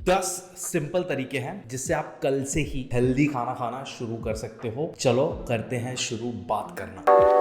10 simple तरीके हैं जिससे आप कल से ही हेल्दी खाना खाना शुरू कर सकते हो। चलो करते हैं शुरू बात करना।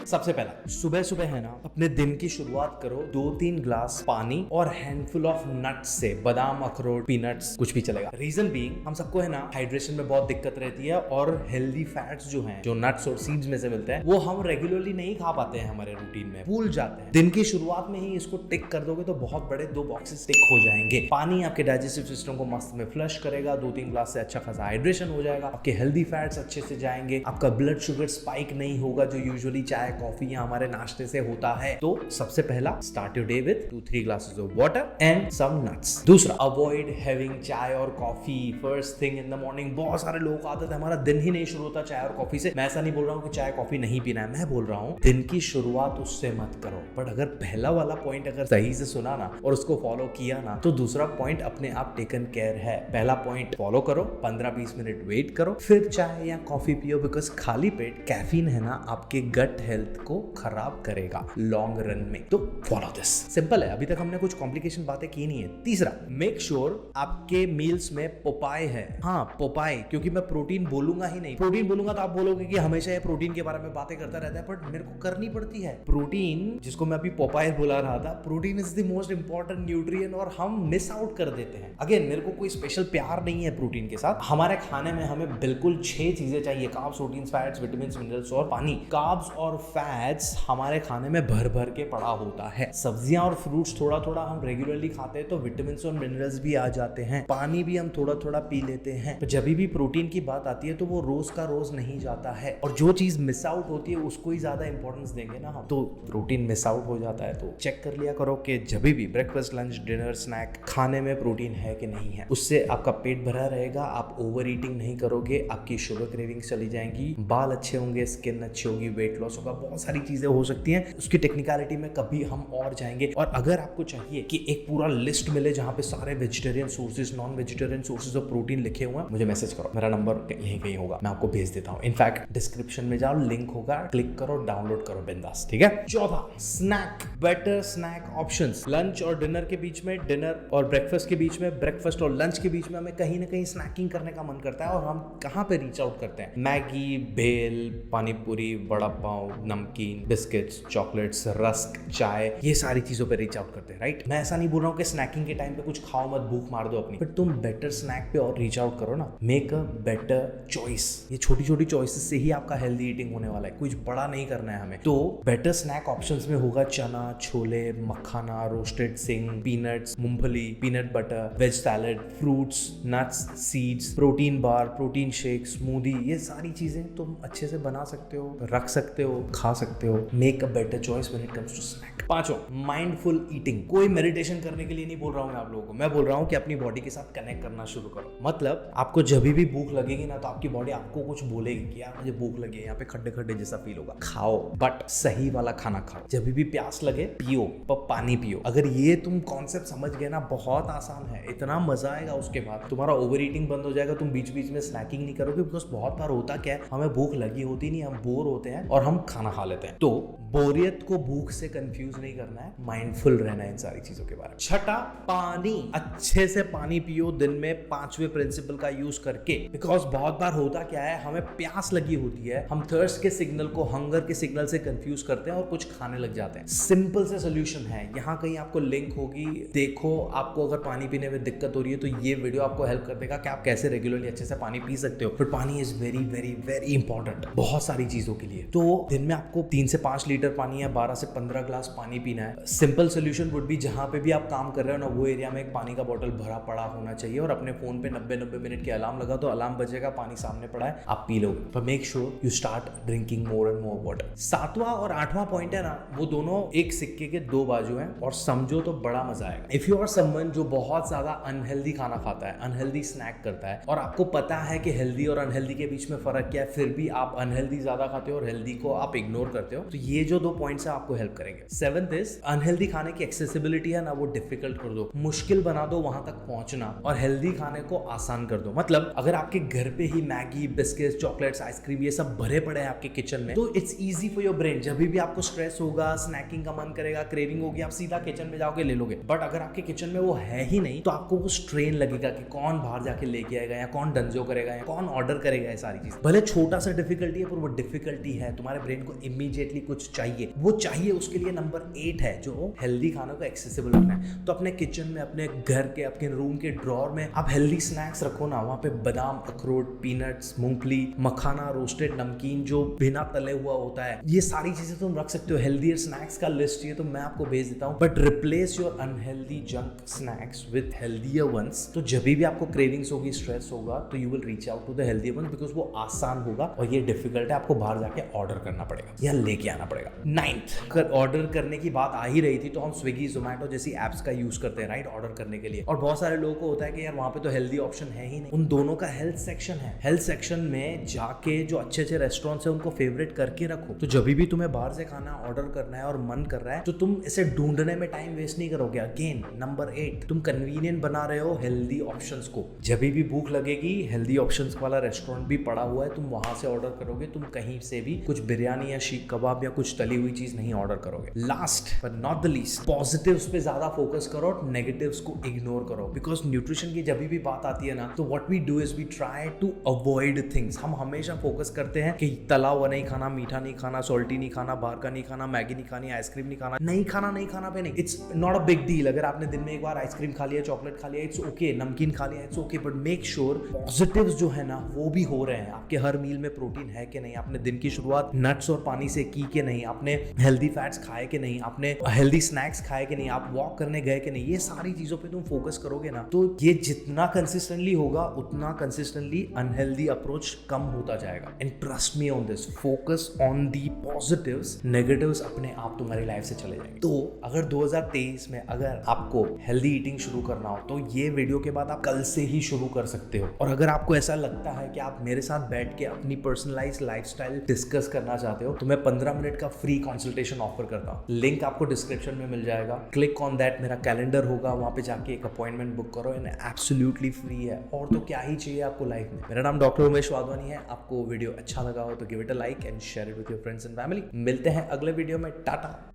सबसे पहला, सुबह सुबह है ना, अपने दिन की शुरुआत करो 2-3 ग्लास पानी और हैंडफुल ऑफ नट्स से। बादाम, अखरोट, पीनट्स, कुछ भी चलेगा। रीजन बीइंग, हम सबको है ना हाइड्रेशन में बहुत दिक्कत रहती है और हेल्दी फैट्स जो हैं, जो नट्स और सीड्स में से मिलते हैं, वो हम रेगुलरली नहीं खा पाते हैं, हमारे रूटीन में भूल जाते हैं। दिन की शुरुआत में ही इसको टिक कर दोगे तो बहुत बड़े 2 बॉक्सेस टिक हो जाएंगे। पानी आपके डाइजेस्टिव सिस्टम को मस्त में फ्लश करेगा, 2-3 ग्लास से अच्छा खासा हाइड्रेशन हो जाएगा, आपके हेल्दी फैट्स अच्छे से जाएंगे, आपका ब्लड शुगर स्पाइक नहीं होगा जो यूजुअली चाय, कॉफी या हमारे नाश्ते से होता है। तो सबसे पहला, start your day with 2-3 glasses of water and some nuts. दूसरा, अवॉइड हैविंग चाय और coffee first thing in the morning. बहुत सारे लोगों को आदत है, हमारा दिन ही नहीं शुरू होता चाय और कॉफी से। मैं ऐसा नहीं बोल रहा हूँ कि चाय कॉफी नहीं पीना है, मैं बोल रहा हूँ दिन की शुरुआत उससे मत करो। बट अगर पहला वाला पॉइंट अगर सही से सुना ना और उसको फॉलो किया ना, तो दूसरा पॉइंट अपने आप टेकन केयर है। पहला पॉइंट फॉलो करो, 15-20 मिनट वेट करो, फिर चाय या कॉफी पियो। बिकॉज खाली पेट कैफीन है ना आपके गट हेल्थ को खराब करेगा लॉन्ग रन में। तो फॉलो दिस, सिंपल है। अभी तक हमने कुछ कॉम्प्लिकेशन बातें की नहीं है। तीसरा, मेक श्योर आपके मील्स में पोपाई है। हाँ, पोपाई, क्योंकि मैं प्रोटीन बोलूंगा ही नहीं। प्रोटीन बोलूंगा तो आप बोलोगे कि हमेशा ये प्रोटीन के बारे में बातें करता रहता है, बट मेरे को करनी पड़ती है। प्रोटीन, जिसको मैं अभी पोपाई बुला रहा था, protein is the most important nutrient और हम मिस आउट कर देते हैं। अगेन, मेरे को कोई स्पेशल प्यार नहीं है प्रोटीन के साथ। हमारे खाने में हमें बिल्कुल 6 चीजें चाहिए, carbs, proteins, fats, vitamins, minerals और पानी। कार्ब्स और फैट्स हमारे खाने में भर भर के पड़ा होता है। सब्जियां और फ्रूट्स थोड़ा थोड़ा हम रेगुलरली खाते हैं तो विटामिन्स और मिनरल्स भी आ जाते हैं। पानी भी हम थोड़ा थोड़ा पी लेते हैं। तो जब भी प्रोटीन की बात आती है तो वो रोज का रोज नहीं जाता है, और जो चीज मिस आउट होती है उसको ही ज्यादा इंपॉर्टेंस देंगे ना हम, तो प्रोटीन मिस आउट हो जाता है। तो चेक कर लिया करो कि जब भी ब्रेकफास्ट, लंच, डिनर, स्नैक खाने में प्रोटीन है कि नहीं है। उससे आपका पेट भरा रहेगा, आप ओवर ईटिंग नहीं करोगे, आपकी शुगर क्रेविंग्स चली जाएंगी, बाल अच्छे होंगे, स्किन अच्छी होगी, वेट लॉस होगा, बहुत सारी चीजें हो सकती हैं। उसकी टेक्निकलिटी में कभी हम और जाएंगे। और अगर आपको चाहिए कि एक पूरा लिस्ट मिले जहां पे सारे vegetarian sources, non vegetarian sources of protein लिखे हुए हैं, मुझे मैसेज करो, मेरा नंबर यहीं कहीं होगा, मैं आपको भेज देता हूं। इनफैक्ट डिस्क्रिप्शन में जाओ, लिंक होगा, क्लिक करो, डाउनलोड करो बिंदास, ठीक है। चौथा, snack, better snack options. Lunch और डिनर के बीच में, डिनर और ब्रेकफास्ट के बीच में, ब्रेकफास्ट और लंच के बीच में हमें कहीं ना कहीं स्नैकिंग करने का मन करता है, और हम कहां पे रीच आउट करते हैं? मैगी, भेल, पानी पूरी, बड़ा पाव, नमकीन, बिस्किट्स, चॉकलेट्स, रस्क, चाय, ये सारी चीजों पे रीच आउट करते हैं, राइट। मैं ऐसा नहीं बोल रहा हूँ कि स्नैकिंग के टाइम पे कुछ खाओ मत, भूख मार दो अपनी, बट तुम बेटर स्नैक पे और रीच आउट करो ना। Make a better choice. ये छोटी छोटी चॉइसेस से ही आपका हेल्दी ईटिंग होने वाला है, कुछ बड़ा नहीं करना है हमें। तो बेटर स्नैक ऑप्शंस में होगा चना, छोले, मखाना, रोस्टेड सिंग, पीनट्स, मूंगफली, peanut butter, veg salad, fruits, nuts, seeds, protein bar, protein shake, smoothie, ये सारी चीजें तुम अच्छे से बना सकते हो, रख सकते हो, खा सकते हो। Make a better choice when it comes to snack. पांचों, माइंडफुल ईटिंग। कोई मेडिटेशन करने के लिए नहीं बोल रहा हूं मैं आप लोगों को, मैं बोल रहा हूं कि अपनी बॉडी के साथ कनेक्ट करना शुरू करो। मतलब आपको जब भी भूख लगेगी ना, तो आपकी बॉडी आपको कुछ बोलेगी कि यार मुझे भूख लगी है, यहाँ पे खड्डे खड्डे जैसा फील होगा, खाओ, बट सही वाला खाना खाओ। जब भी प्यास लगे पियो, पर पानी पियो। अगर ये तुम कॉन्सेप्ट समझ गए ना, बहुत आसान है, इतना मजा आएगा। उसके बाद तुम्हारा ओवर ईटिंग बंद हो जाएगा, तुम बीच बीच में स्नैकिंग नहीं करोगे। बिकॉज बहुत बार होता क्या है, हमें भूख लगी होती नहीं, हम बोर होते हैं और हम खाना खा लेते हैं। तो बोरियत को भूख से कंफ्यूज नहीं करना है, माइंडफुल रहना है इन सारी चीजों के बारे में। छठा, पानी। अच्छे से पानी पियो दिन में 5वें प्रिंसिपल का यूज करके। बिकॉज बहुत बार होता क्या है, हमें प्यास लगी होती है, हम थर्स्ट के सिग्नल को हंगर के सिग्नल से कंफ्यूज करते हैं और कुछ खाने लग जाते हैं। सिंपल से सोल्यूशन है, यहाँ कहीं आपको लिंक होगी, देखो। आपको अगर पानी पीने में दिक्कत हो रही है तो ये वीडियो आपको हेल्प कर देगा कि आप कैसे रेगुलरली अच्छे से पानी पी सकते हो। फिर पानी is very very very important बहुत सारी चीजों के लिए। तो दिन में आपको 3 से 5 लीटर पानी या 12 से 15 ग्लास पानी पीना है। सिंपल सोल्यूशन वुड बी, जहां पे भी आप काम कर रहे हो ना, वो एरिया में एक पानी का बोतल भरा पड़ा होना चाहिए, और अपने फोन पे 90-90 मिनट के अलार्म लगा, तो अलार्म बजेगा, पानी सामने पड़ा है, आप पी लोगे। पर make sure you start drinking more and more water. 7वां और 8वां पॉइंट है ना, वो दोनों एक सिक्के के 2 बाजू हैं, और समझो तो बड़ा मजा आएगा। इफ यू आर समवन जो बहुत ज्यादा अनहेल्दी खाना खाता है, अनहेल्दी स्नैक करता है, और आपको पता है कि हेल्दी और अनहेल्दी के बीच में फर्क क्या है, फिर भी आप अनहेल्दी ज्यादा खाते हो और हेल्दी को आप इग्नोर करते हो, तो ये जो 2 पॉइंट्स है आपको हेल्प करेंगे। 7th इज अनहेल्दी खाने की एक्सेसिबिलिटी है ना, वो डिफिकल्ट कर दो, मुश्किल बना दो वहां तक पहुंचना, और हेल्दी खाने को आसान कर दो। मतलब अगर आपके घर पे ही मैगी, बिस्किट, चॉकलेट्स, आइसक्रीम ये सब भरे पड़े हैं आपके किचन में, तो it's easy for your brain. जब भी आपको स्ट्रेस होगा, स्नैकिंग का मन करेगा, क्रेविंग होगी, आप सीधा किचन में जाओगे, ले लोगे। बट अगर आपके किचन में वो है ही नहीं, तो आपको वो स्ट्रेन लगेगा कि कौन बाहर जाके लेके आएगा, या कौन डंजो करेगा, या कौन ऑर्डर करेगा। ये सारी चीज भले छोटा सा डिफिकल्टी है, पर वो डिफिकल्टी है। तुम्हारे ब्रेन को इमीडिएटली कुछ चाहिए, वो चाहिए, उसके लिए नंबर 8 है जो हेल्दी खानों को एक्सेसिबल रखना है। तो अपने किचन में, अपने घर के, अपने रूम के ड्रॉर में आप हेल्दी स्नैक्स रखो ना। वहां पे बादाम, अखरोट, पीनट्स, मूंगफली, मखाना, रोस्टेड नमकीन जो बिना तले हुआ होता है, ये सारी चीजें तुम रख सकते हो। हेल्दी स्नैक्स का लिस्ट चाहिए तो मैं आपको भेज देता हूँ, but replace your unhealthy junk snacks with healthier ones. तो जब भी आपको क्रेविंग्स होगी, स्ट्रेस होगा, तो you will reach out to the healthier ones, because वो आसान होगा और ये डिफिकल्ट है। आपको बाहर जाके ऑर्डर करना पड़ेगा या लेके आना पड़ेगा। 9th, ऑर्डर करने की बात आ ही रही थी, तो हम स्विगी, जोमैटो जैसी एप्स का यूज करते हैं, राइट, ऑर्डर करने के लिए। और बहुत सारे लोगों को होता है कि यार वहां पे तो हेल्दी ऑप्शन है ही नहीं। उन दोनों का हेल्थ सेक्शन है। हेल्थ सेक्शन में जाके जो अच्छे अच्छे रेस्टोरेंट्स है उनको फेवरेट करके रखो। तो जब भी तुम्हें बाहर से खाना ऑर्डर करना है और मन कर रहा है, तो तुम इसे ढूंढने में टाइम वेस्ट नहीं करोगे। अगेन नंबर 8, तुम कन्वीनियंट बना रहे हो हेल्दी ऑप्शंस को। जब भी भूख लगेगी, हेल्दी ऑप्शंस वाला रेस्टोरेंट भी पड़ा हुआ है, तुम वहां से ऑर्डर करोगे। तुम कहीं से भी कुछ बिरयानी या शीख कबाब या कुछ तली हुई चीज नहीं ऑर्डर करोगे। Last but not the least, positives पे ज्यादा फोकस करो और नेगेटिव्स को इग्नोर करो। बिकॉज न्यूट्रिशन की जब भी बात आती है ना, तो what we do is we try to avoid things. हम हमेशा फोकस करते हैं कि तला हुआ नहीं खाना, मीठा नहीं खाना, सॉल्टी नहीं खाना, बाहर का नहीं खाना, मैगी नहीं खानी, आइसक्रीम नहीं खाना, नहीं खाना पे नहीं। It's not a big deal. अगर आपने दिन में एक बार आइसक्रीम खा लिया, चॉकलेट खा लिया, इट्स ओके, नमकीन खा लिया, it's okay, but make sure positives जो है ना वो भी हो रहे हैं। आपके हर मील में प्रोटीन है कि नहीं, आपने दिन की शुरुआत नट्स और पानी से की कि नहीं, आपने हेल्दी फैट्स खाए कि नहीं, आपने हेल्दी स्नैक्स खाए कि नहीं, आप वॉक करने गए कि नहीं। ये सारी चीजों पे तुम फोकस करोगे ना, तो ये जितना कंसिस्टेंटली होगा उतना कंसिस्टेंटली अनहेल्दी अप्रोच कम होता जाएगा। And trust me on this, focus on the positives, negatives अपने आप तुम्हारी लाइफ से चले जाएंगे। तो अगर 2023 में अगर आपको हेल्दी ईटिंग शुरू करना हो, तो ये वीडियो के बाद आप कल से ही शुरू कर सकते हो। और अगर आपको ऐसा लगता है कि आप मेरे साथ बैठ के अपनी पर्सनलाइज्ड लाइफस्टाइल डिस्कस करना चाहते हो, तो मैं 15 मिनट का फ्री कंसल्टेशन ऑफर करता हूँ। लिंक आपको डिस्क्रिप्शन में मिल जाएगा। क्लिक ऑन दैट, मेरा कैलेंडर होगा, वहां पे जाके एक अपॉइंटमेंट बुक करो। एंड एब्सोल्युटली फ्री है। और तो क्या ही चाहिए आपको लाइफ में। मेरा नाम डॉक्टर उमेश वाधवानी है। आपको वीडियो अच्छा लगा हो तो give it a like and share it with your friends and family. मिलते हैं अगले वीडियो में। टाटा।